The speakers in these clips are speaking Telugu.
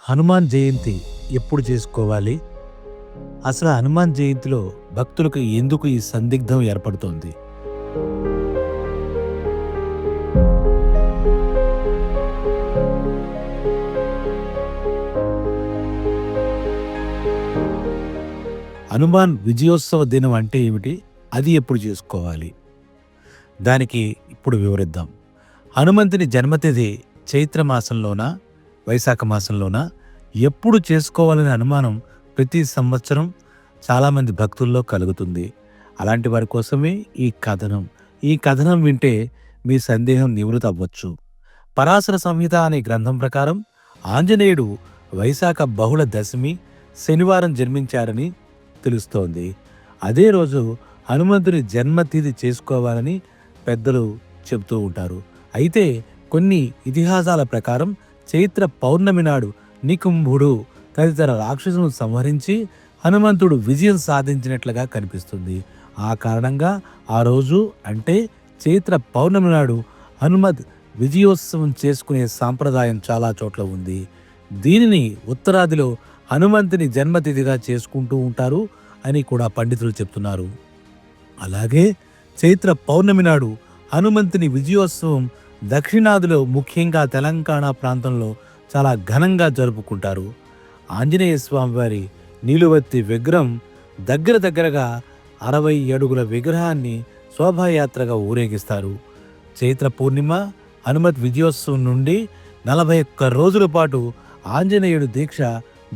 హనుమాన్ జయంతి ఎప్పుడు చేసుకోవాలి? అసలు హనుమాన్ జయంతిలో భక్తులకు ఎందుకు ఈ సందిగ్ధం ఏర్పడుతోంది? హనుమాన్ విజయోత్సవ దినం అంటే ఏమిటి? అది ఎప్పుడు చేసుకోవాలి? దానికి ఇప్పుడు వివరిద్దాం. హనుమంతుని జన్మతిథి చైత్ర మాసంలోనా, వైశాఖ మాసంలోనా, ఎప్పుడు చేసుకోవాలనే అనుమానం ప్రతి సంవత్సరం చాలామంది భక్తుల్లో కలుగుతుంది. అలాంటి వారి కోసమే ఈ కథనం వింటే మీ సందేహం నివృత్తి అవ్వచ్చు. పరాశర సంహిత అనే గ్రంథం ప్రకారం ఆంజనేయుడు వైశాఖ బహుళ దశమి శనివారం జన్మించారని తెలుస్తోంది. అదే రోజు హనుమంతుని జన్మతిథి చేసుకోవాలని పెద్దలు చెబుతూ ఉంటారు. అయితే కొన్ని ఇతిహాసాల ప్రకారం చైత్ర పౌర్ణమి నాడు నికుంభుడు తదితర రాక్షసులను సంహరించి హనుమంతుడు విజయం సాధించినట్లుగా కనిపిస్తుంది. ఆ కారణంగా ఆ రోజు అంటే చైత్ర పౌర్ణమి నాడు హనుమద్ విజయోత్సవం చేసుకునే సాంప్రదాయం చాలా చోట్ల ఉంది. దీనిని ఉత్తరాదిలో హనుమంతుని జన్మతిథిగా చేసుకుంటూ ఉంటారు అని కూడా పండితులు చెప్తున్నారు. అలాగే చైత్ర పౌర్ణమి నాడు హనుమంతుని విజయోత్సవం దక్షిణాదిలో ముఖ్యంగా తెలంగాణ ప్రాంతంలో చాలా ఘనంగా జరుపుకుంటారు. ఆంజనేయ స్వామి వారి నిలువెత్తి విగ్రహం దగ్గరగా 60 అడుగుల విగ్రహాన్ని శోభాయాత్రగా ఊరేగిస్తారు. చైత్ర పూర్ణిమ హనుమత్ విజయోత్సవం నుండి 41 రోజుల పాటు ఆంజనేయుడు దీక్ష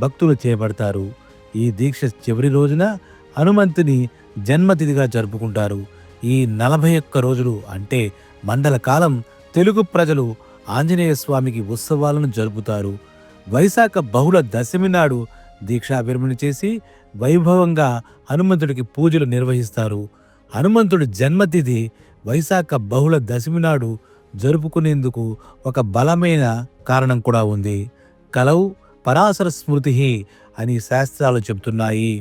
భక్తులు చేపడతారు. ఈ దీక్ష చివరి రోజున హనుమంతుని జన్మతిథిగా జరుపుకుంటారు. ఈ 41 రోజులు అంటే మండల కాలం తెలుగు ప్రజలు ఆంజనేయ స్వామికి ఉత్సవాలను జరుపుతారు. వైశాఖ బహుళ దశమి నాడు దీక్షా విరమణ చేసి వైభవంగా హనుమంతుడికి పూజలు నిర్వహిస్తారు. హనుమంతుడి జన్మతిథి వైశాఖ బహుళ దశమి నాడు జరుపుకునేందుకు ఒక బలమైన కారణం కూడా ఉంది. కలౌ పరాశర స్మృతి అని శాస్త్రాలు చెబుతున్నాయి.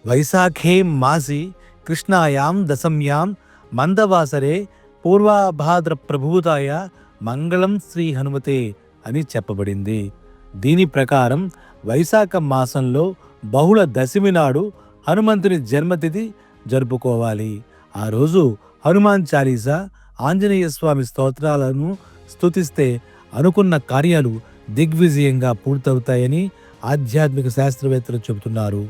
వైశాఖే మాసి కృష్ణాయాం దశమ్యాం మందవాసరే పూర్వభాద్ర ప్రభూతాయ మంగళం శ్రీ హనుమతే అని చెప్పబడింది. దీని ప్రకారం వైశాఖ మాసంలో బహుళ దశమి నాడు హనుమంతుని జన్మతిథి జరుపుకోవాలి. ఆ రోజు హనుమాన్ చాలీసా, ఆంజనేయ స్వామి స్తోత్రాలను స్తుతిస్తే అనుకున్న కార్యాలు దిగ్విజయంగా పూర్తవుతాయని ఆధ్యాత్మిక శాస్త్రవేత్తలు చెబుతున్నారు.